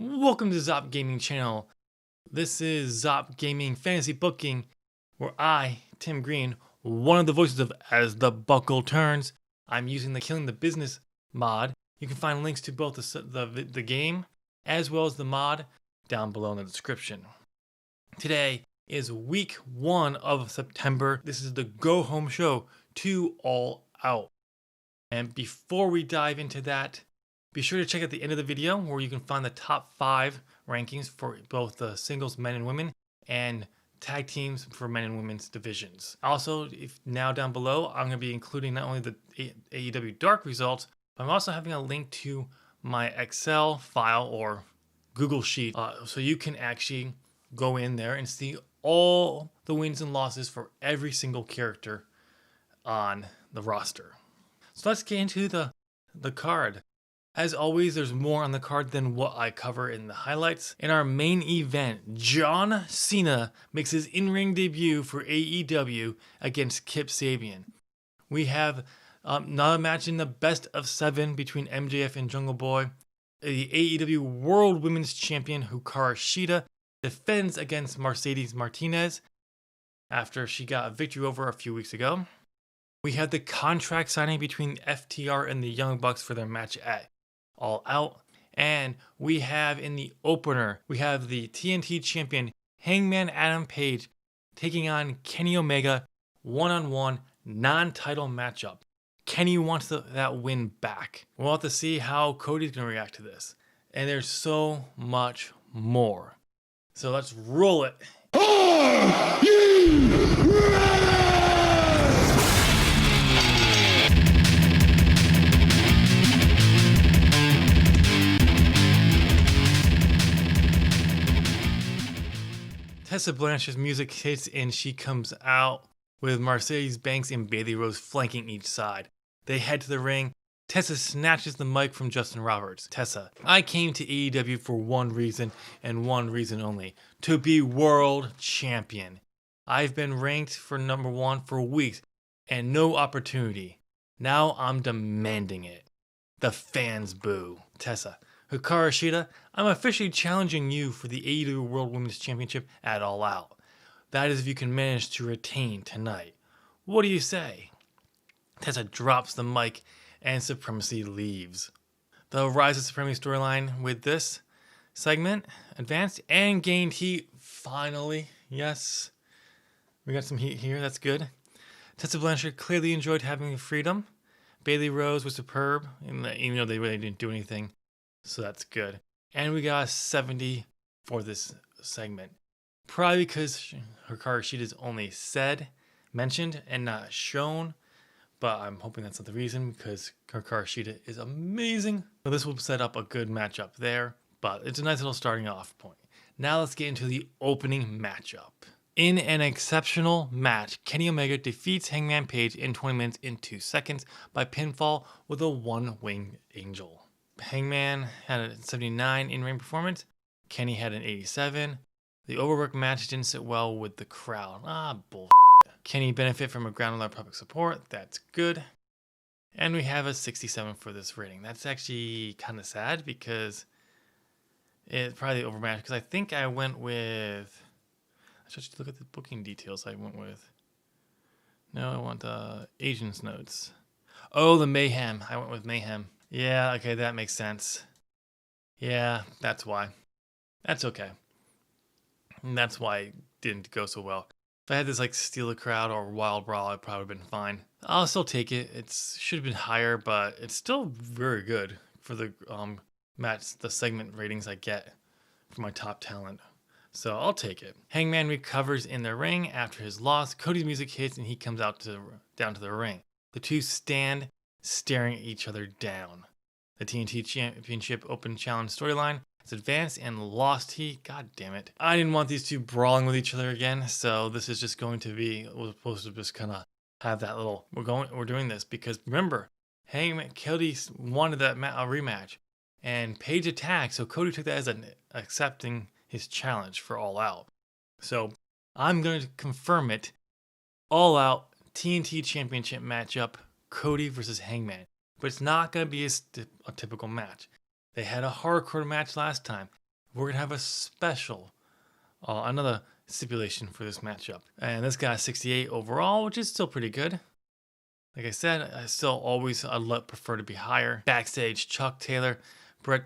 Welcome to ZOP Gaming channel. This is ZOP Gaming Fantasy Booking, where I, Tim Green, one of the voices of As the Buckle Turns, I'm using the Killing the Business mod. You can find links to both the game as well as the mod down below in the description. Today is week 1 of September. This is the Go-Home-Show 2 All Out. And before we dive into that, be sure to check out the end of the video where you can find the top 5 rankings for both the singles men and women and tag teams for men and women's divisions. Also, if now down below, I'm going to be including not only the AEW Dark results, but I'm also having a link to my Excel file or Google Sheet, so you can actually go in there and see all the wins and losses for every single character on the roster. So let's get into the card. As always, there's more on the card than what I cover in the highlights. In our main event, John Cena makes his in-ring debut for AEW against Kip Sabian. We have another match in the best of 7 between MJF and Jungle Boy. The AEW World Women's Champion Hikaru Shida defends against Mercedes Martinez after she got a victory over a few weeks ago. We have the contract signing between FTR and the Young Bucks for their match at All Out. And we have in the opener, we have the TNT champion Hangman Page taking on Kenny Omega one-on-one non-title matchup. Kenny wants that win back. We'll have to see how Cody's going to react to this. And there's so much more. So let's roll it. Are you ready? Tessa Blanchard's music hits and she comes out with Mercedes Banks and Bailey Rose flanking each side. They head to the ring. Tessa snatches the mic from Justin Roberts. Tessa, I came to AEW for one reason and one reason only, to be world champion. I've been ranked for number 1 for weeks and no opportunity. Now I'm demanding it. The fans boo. Tessa, Hikaru Shida, I'm officially challenging you for the AEW World Women's Championship at All Out. That is if you can manage to retain tonight. What do you say? Tessa drops the mic and Supremacy leaves. The Rise of Supremacy storyline with this segment advanced and gained heat finally. Yes, we got some heat here. That's good. Tessa Blanchard clearly enjoyed having freedom. Bailey Rose was superb, even though they really didn't do anything. So that's good. And we got a 70 for this segment. Probably because Hikaru Shida is only mentioned, and not shown. But I'm hoping that's not the reason, because Hikaru Shida is amazing. So this will set up a good matchup there. But it's a nice little starting off point. Now let's get into the opening matchup. In an exceptional match, Kenny Omega defeats Hangman Page in 20 minutes in 2 seconds by pinfall with a one-winged angel. Hangman had a 79 in-ring performance. Kenny had an 87. The overworked match didn't sit well with the crowd. Bull. Kenny benefit from a ground level public support. That's good. And we have a 67 for this rating. That's actually kind of sad because it's probably the overmatch. Because I think I went with... I should look at the booking details I went with. No, I want the agent's notes. Oh, the Mayhem. I went with Mayhem. Yeah, okay, that makes sense. Yeah, that's why. That's okay. And that's why it didn't go so well. If I had this like Steal a Crowd or Wild Brawl, I'd probably been fine. I'll still take it. It should have been higher, but it's still very good for the match, the segment ratings I get for my top talent. So I'll take it. Hangman recovers in the ring after his loss. Cody's music hits and he comes out down to the ring. The two stand staring at each other down. The TNT Championship Open Challenge storyline has advanced and lost heat. God damn it. I didn't want these two brawling with each other again, so this is just going to be, we're supposed to just kind of have that little, we're doing this because remember, Cody wanted that rematch and Paige attacked, so Cody took that as accepting his challenge for All Out. So I'm going to confirm it. All Out TNT Championship matchup. Cody versus Hangman. But it's not going to be a typical match. They had a hardcore match last time. we're going to have a special, another stipulation for this matchup. And this got 68 overall, which is still pretty good. Like I said, I still always prefer to be higher. Backstage, Chuck Taylor, Trent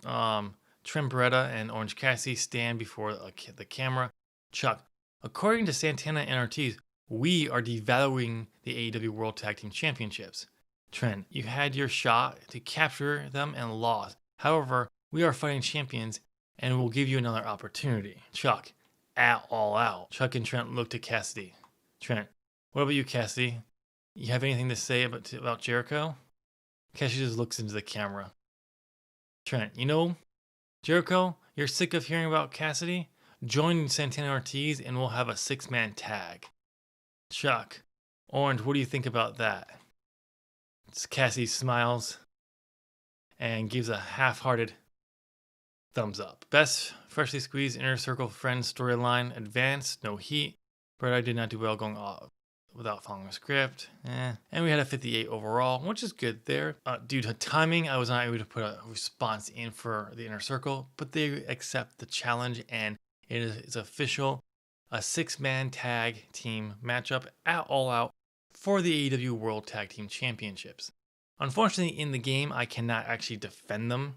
Beretta, and Orange Cassidy stand before the camera. Chuck, according to Santana and Ortiz, we are devaluing the AEW World Tag Team Championships. Trent, you had your shot to capture them and lost. However, we are fighting champions and we'll give you another opportunity. Chuck, at All Out. Chuck and Trent looked at Cassidy. Trent, what about you, Cassidy? You have anything to say about Jericho? Cassidy just looks into the camera. Trent, you know, Jericho, you're sick of hearing about Cassidy? Join Santana Ortiz and we'll have a 6-man tag. Chuck, Orange, what do you think about that? Cassidy smiles and gives a half-hearted thumbs up. Best freshly squeezed inner circle friends storyline advanced, no heat. But I did not do well going off without following a script. And we had a 58 overall, which is good there. Due to timing, I was not able to put a response in for the inner circle, but they accept the challenge and it is official. A 6-man tag team matchup at All Out for the AEW World Tag Team Championships. Unfortunately, in the game, I cannot actually defend them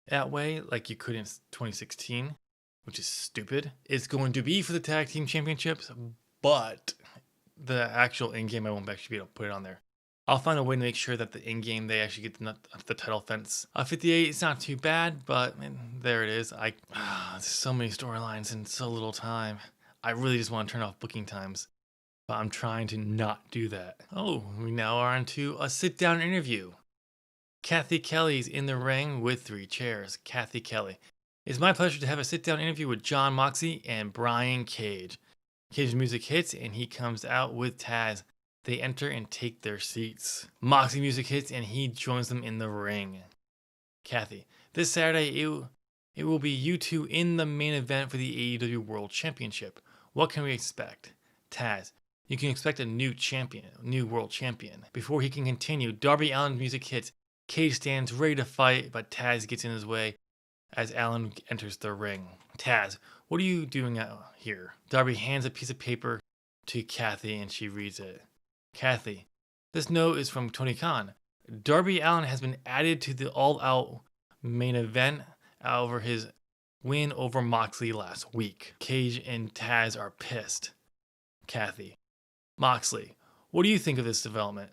that way like you could in 2016, which is stupid. It's going to be for the Tag Team Championships, but the actual in-game, I won't actually be able to put it on there. I'll find a way to make sure that the in-game, they actually get the title fence. 58, it's not too bad, but there it is. There's so many storylines in so little time. I really just want to turn off booking times, but I'm trying to not do that. Oh, we now are on to a sit-down interview. Kathy Kelly's in the ring with 3 chairs. Kathy Kelly. It's my pleasure to have a sit-down interview with Jon Moxley and Brian Cage. Cage's music hits and he comes out with Taz. They enter and take their seats. Moxley music hits and he joins them in the ring. Kathy. This Saturday, it will be you two in the main event for the AEW World Championship. What can we expect? Taz. You can expect a new world champion. Before he can continue, Darby Allin's music hits. Cage stands ready to fight, but Taz gets in his way as Allin enters the ring. Taz, what are you doing out here? Darby hands a piece of paper to Kathy and she reads it. Kathy, this note is from Tony Khan. Darby Allin has been added to the All Out main event over his win over Moxley last week. Cage and Taz are pissed. Kathy, Moxley, what do you think of this development?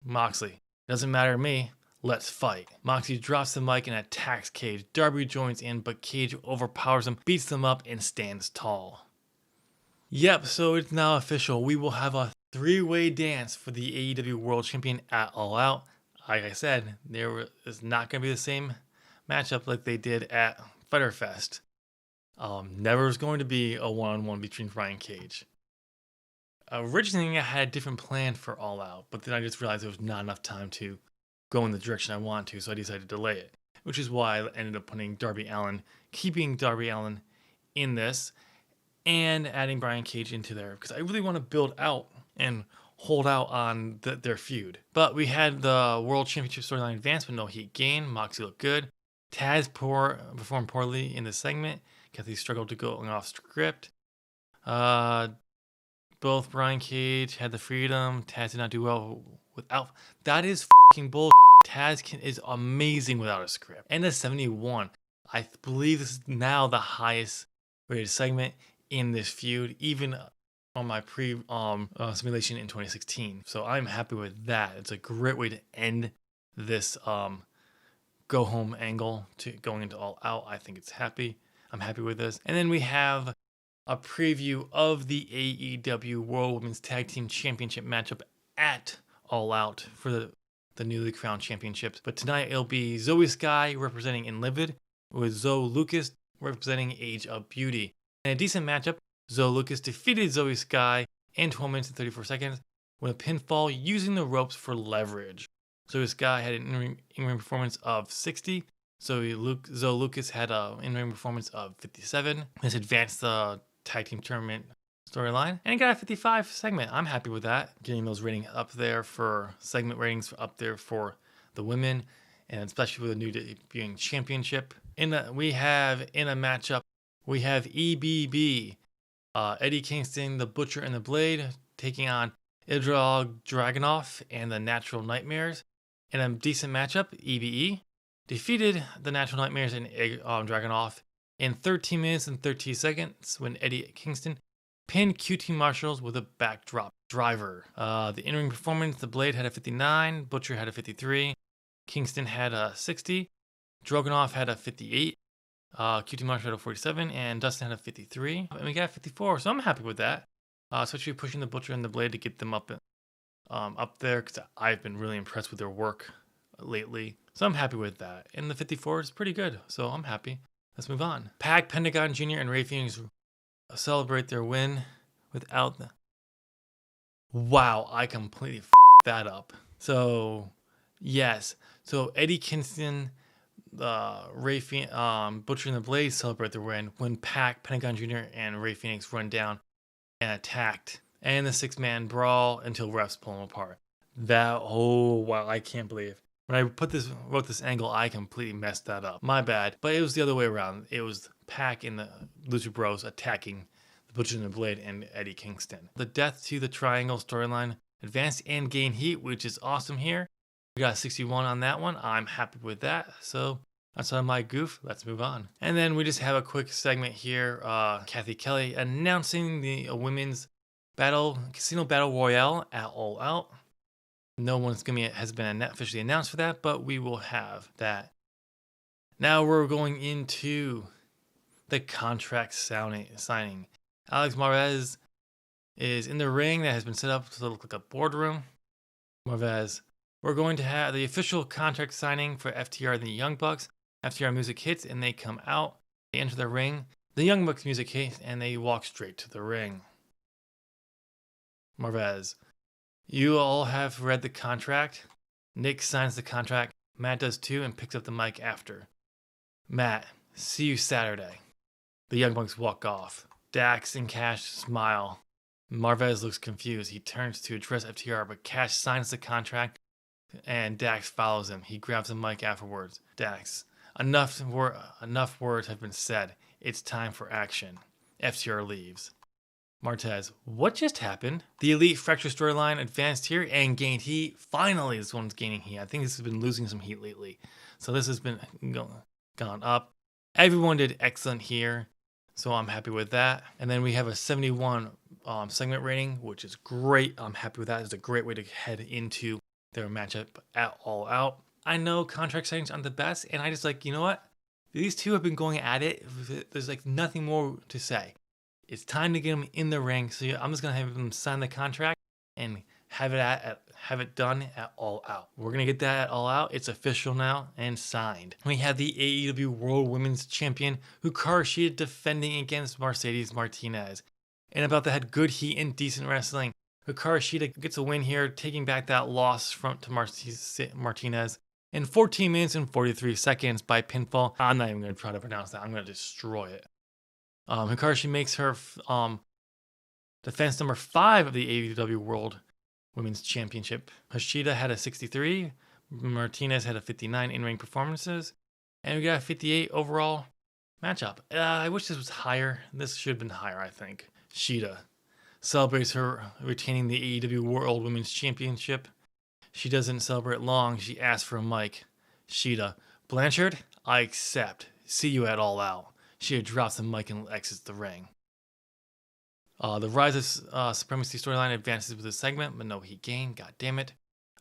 Moxley, doesn't matter to me. Let's fight. Moxley drops the mic and attacks Cage. Darby joins in, but Cage overpowers him, beats them up, and stands tall. Yep, so it's now official. We will have a 3-way dance for the AEW World Champion at All Out. Like I said, is not going to be the same matchup like they did at Fyter Fest. Never is going to be a one-on-one between Brian Cage. Originally, I had a different plan for All Out, but then I just realized there was not enough time to go in the direction I wanted to, so I decided to delay it, which is why I ended up putting Darby Allin, keeping Darby Allin in this, and adding Brian Cage into there, because I really want to build out and hold out on their feud. But we had the World Championship storyline advance, but no heat gain. Moxley looked good. Taz performed poorly in the segment. Kathy struggled to go off script. Both Brian Cage had the freedom. Taz did not do well without. That is fucking bullshit. Taz is amazing without a script. And a 71. I believe this is now the highest rated segment in this feud, even on my simulation in 2016. So I'm happy with that. It's a great way to end this go home angle to going into All Out. I think I'm happy with this. And then we have a preview of the AEW World Women's Tag Team Championship matchup at All Out for the newly crowned championships. But tonight it'll be Zoe Sky representing In Livid with Zoe Lucas representing Age of Beauty. In a decent matchup, Zoe Lucas defeated Zoe Sky in 12 minutes and 34 seconds with a pinfall using the ropes for leverage. Zoe Sky had an in-ring performance of 60. Zoe Lucas had an in-ring performance of 57. This advanced the tag team tournament storyline, and it got a 55 segment. I'm happy with that. Getting those ratings up there for segment ratings up there for the women, and especially with the new debuting championship. We have in a matchup, we have EBB, Eddie Kingston, the Butcher and the Blade, taking on Ilja Dragunov and the Natural Nightmares. In a decent matchup, EBE defeated the Natural Nightmares and Dragunov in 13 minutes and 13 seconds when Eddie Kingston pinned QT Marshall with a backdrop driver. The in-ring performance, the Blade had a 59, Butcher had a 53, Kingston had a 60, Dragunov had a 58, QT Marshall had a 47, and Dustin had a 53. And we got 54, so I'm happy with that. Especially pushing the Butcher and the Blade to get them up there, because I've been really impressed with their work lately. So I'm happy with that. And the 54 is pretty good, so I'm happy. Let's move on. Pac, Pentagon Jr., and Rey Fenix celebrate their win without the... Wow, I completely f***ed that up. So, yes. So Eddie Kingston, Butcher and the Blade celebrate their win when Pac, Pentagon Jr., and Rey Fenix run down and attacked. And the 6-man brawl until refs pull them apart. Wow, I can't believe. When I wrote this angle, I completely messed that up. My bad. But it was the other way around. It was Pac and the Lucha Bros attacking the Butcher and the Blade and Eddie Kingston. The Death to the Triangle storyline advanced and gained heat, which is awesome here. We got 61 on that one. I'm happy with that. So that's on my goof. Let's move on. And then we just have a quick segment here. Kathy Kelly announcing the women's Casino Battle Royale at All Out. No one's has been officially announced for that, but we will have that. Now we're going into the contract signing. Alex Marvez is in the ring that has been set up to look like a boardroom. Marvez, we're going to have the official contract signing for FTR and the Young Bucks. FTR music hits and they come out. They enter the ring. The Young Bucks music hits and they walk straight to the ring. Marvez, you all have read the contract. Nick signs the contract. Matt does too and picks up the mic after. Matt, see you Saturday. The Young Bucks walk off. Dax and Cash smile. Marvez looks confused. He turns to address FTR, but Cash signs the contract and Dax follows him. He grabs the mic afterwards. Dax, enough words have been said. It's time for action. FTR leaves. Martez, what just happened? The Elite Fracture storyline advanced here and gained heat. Finally, this one's gaining heat. I think this has been losing some heat lately. So this has been gone up. Everyone did excellent here. So I'm happy with that. And then we have a 71 segment rating, which is great. I'm happy with that. It's a great way to head into their matchup at All Out. I know contract signings aren't the best, and I just you know what? These two have been going at it. There's nothing more to say. It's time to get them in the ring. So I'm just gonna have them sign the contract and have it done at All Out. We're gonna get that at All Out. It's official now and signed. We have the AEW World Women's Champion Hikaru Shida defending against Mercedes Martinez. And about that, had good heat and decent wrestling. Hikaru Shida gets a win here, taking back that loss to Martinez in 14 minutes and 43 seconds by pinfall. I'm not even gonna try to pronounce that. I'm gonna destroy it. Hikaru Shida makes her defense number 5 of the AEW World Women's Championship. Hashida had a 63, Martinez had a 59 in-ring performances, and we got a 58 overall matchup. I wish this was higher. This should have been higher, I think. Shida celebrates her retaining the AEW World Women's Championship. She doesn't celebrate long. She asks for a mic. Shida, Blanchard, I accept. See you at All Out. Shida drops the mic and exits the ring. The Rise of Supremacy storyline advances with the segment, but no heat gain. God damn it.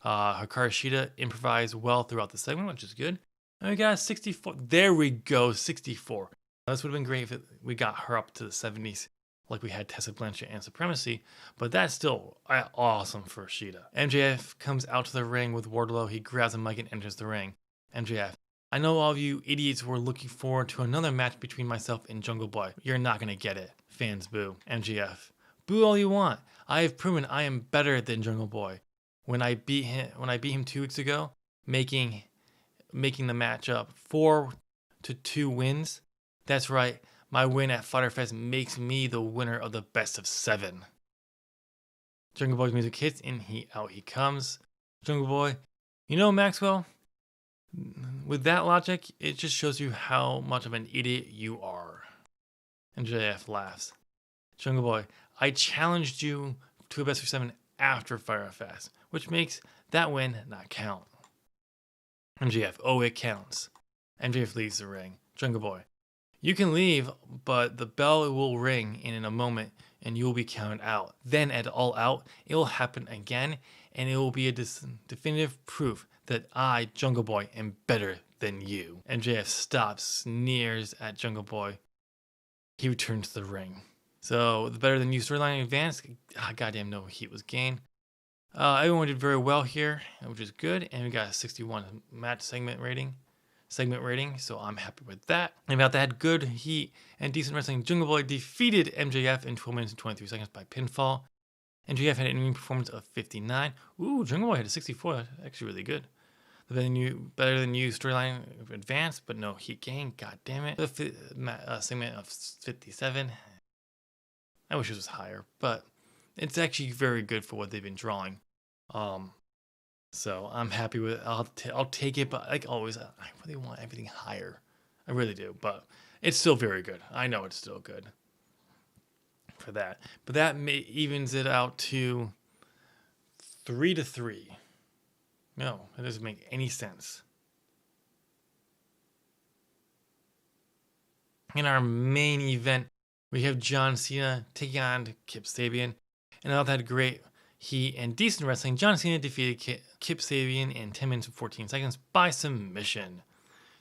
Hikaru Shida improvised well throughout the segment, which is good. And we got a 64. There we go, 64. Now, this would have been great if we got her up to the 70s, like we had Tessa, Blanchard, and Supremacy. But that's still awesome for Shida. MJF comes out to the ring with Wardlow. He grabs a mic and enters the ring. MJF, I know all of you idiots were looking forward to another match between myself and Jungle Boy. You're not going to get it. Fans boo. MJF, boo all you want. I have proven I am better than Jungle Boy. When I beat him 2 weeks ago, making the matchup 4-2 wins. That's right. My win at Fyter Fest makes me the winner of the best of 7. Jungle Boy's music hits and out he comes. Jungle Boy, you know, Maxwell, With that logic, it just shows you how much of an idiot you are. MJF laughs. Jungle Boy, I challenged you to a best of 7 after Fyre Fest, which makes that win not count. MJF, oh, it counts. MJF leaves the ring. Jungle Boy, you can leave, but the bell will ring in a moment and you will be counted out. Then at All Out, it will happen again and it will be a definitive proof that I, Jungle Boy, am better than you. MJF stops, sneers at Jungle Boy. He returns to the ring. So the better than you storyline advanced. Goddamn, no heat was gained. Everyone did very well here, which is good. And we got a 61 match segment rating. So I'm happy with that. And about that, good heat and decent wrestling. Jungle Boy defeated MJF in 12 minutes and 23 seconds by pinfall. MJF had an in-ring performance of 59. Ooh, Jungle Boy had a 64. That's actually really good. The better than you storyline advanced, but no heat gain. God damn it. The segment of 57. I wish it was higher, but it's actually very good for what they've been drawing. So I'm happy with it. I'll take it, but like always, I really want everything higher. I really do, but it's still very good. I know it's still good for that. But that evens it out to 3-3. No, that doesn't make any sense. In our main event, we have John Cena taking on Kip Sabian. And all that great heat and decent wrestling, John Cena defeated Kip Sabian in 10 minutes and 14 seconds by submission.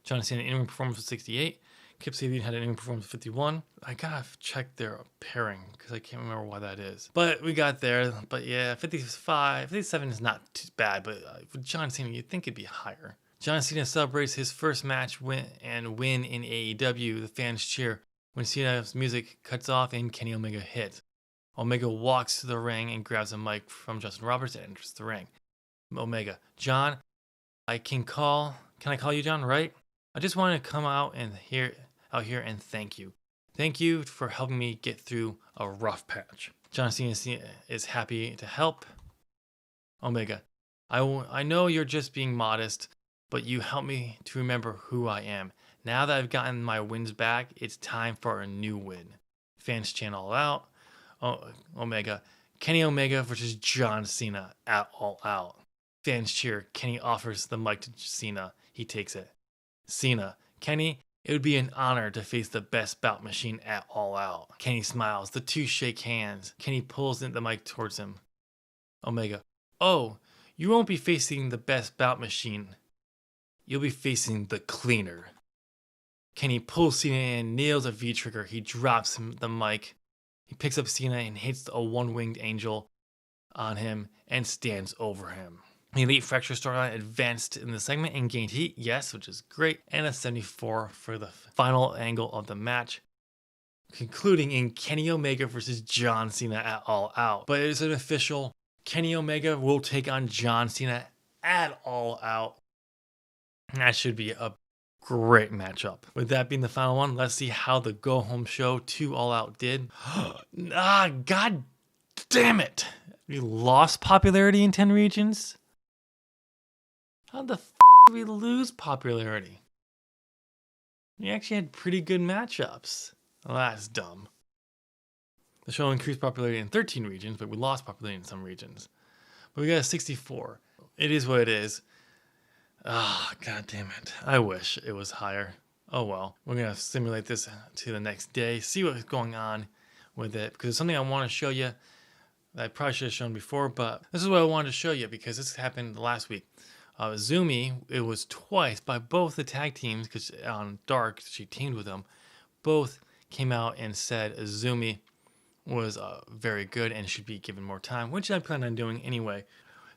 John Cena in-ring performance was 68. Kip Sabian had an in-ring performance of 51. I gotta check their pairing because I can't remember why that is. But we got there. But yeah, 57 is not too bad. But with John Cena, you'd think it'd be higher. John Cena celebrates his first match win in AEW. The fans cheer when Cena's music cuts off and Kenny Omega hits. Omega walks to the ring and grabs a mic from Justin Roberts and enters the ring. Omega, John, can I call you John, right? I just wanted to come out here and thank you. Thank you for helping me get through a rough patch. John Cena is happy to help. Omega, I know you're just being modest, but you helped me to remember who I am. Now that I've gotten my wins back, it's time for a new win. Fans chant All Out. Omega, Kenny Omega versus John Cena at All Out. Fans cheer. Kenny offers the mic to Cena. He takes it. Cena, Kenny, it would be an honor to face the best bout machine at All Out. Kenny smiles. The two shake hands. Kenny pulls the mic towards him. Omega, oh, you won't be facing the best bout machine. You'll be facing the cleaner. Kenny pulls Cena in, nails a V-trigger. He drops the mic. He picks up Cena and hits a one-winged angel on him and stands over him. The Elite Fracture storyline advanced in the segment and gained heat, yes, which is great, and a 74 for the final angle of the match, concluding in Kenny Omega versus John Cena at All Out. But it is an official. Kenny Omega will take on John Cena at All Out. That should be a great matchup. With that being the final one, let's see how the Go-Home-Show 2 All Out did. God damn it. We lost popularity in 10 regions? How the f*** did we lose popularity? We actually had pretty good matchups. Well, that's dumb. The show increased popularity in 13 regions, but we lost popularity in some regions. But we got a 64. It is what it is. God damn it. I wish it was higher. Oh well. We're going to simulate this to the next day, see what's going on with it. Because it's something I want to show you that I probably should have shown before, but this is what I wanted to show you because this happened last week. Zumi, it was twice by both the tag teams, because on Dark, she teamed with them. Both came out and said Zumi was very good and should be given more time, which I plan on doing anyway.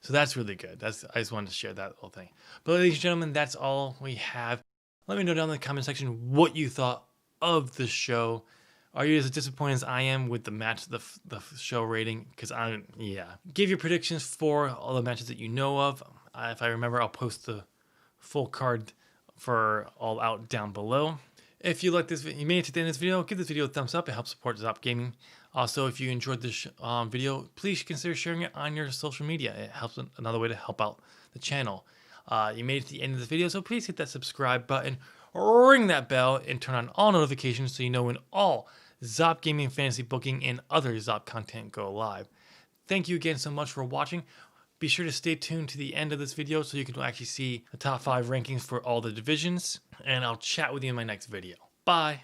So that's really good. I just wanted to share that whole thing. But ladies and gentlemen, that's all we have. Let me know down in the comment section what you thought of the show. Are you as disappointed as I am with the match, the show rating? Because give your predictions for all the matches that you know of. If I remember, I'll post the full card for All Out down below. If you like this, you made it to the end of this video, give this video a thumbs up. It helps support ZOP Gaming. Also, if you enjoyed this video, please consider sharing it on your social media. It helps, another way to help out the channel. You made it to the end of the video, so please hit that subscribe button, ring that bell, and turn on all notifications so you know when all ZOP Gaming Fantasy booking and other ZOP content go live. Thank you again so much for watching. Be sure to stay tuned to the end of this video so you can actually see the top 5 rankings for all the divisions, and I'll chat with you in my next video. Bye!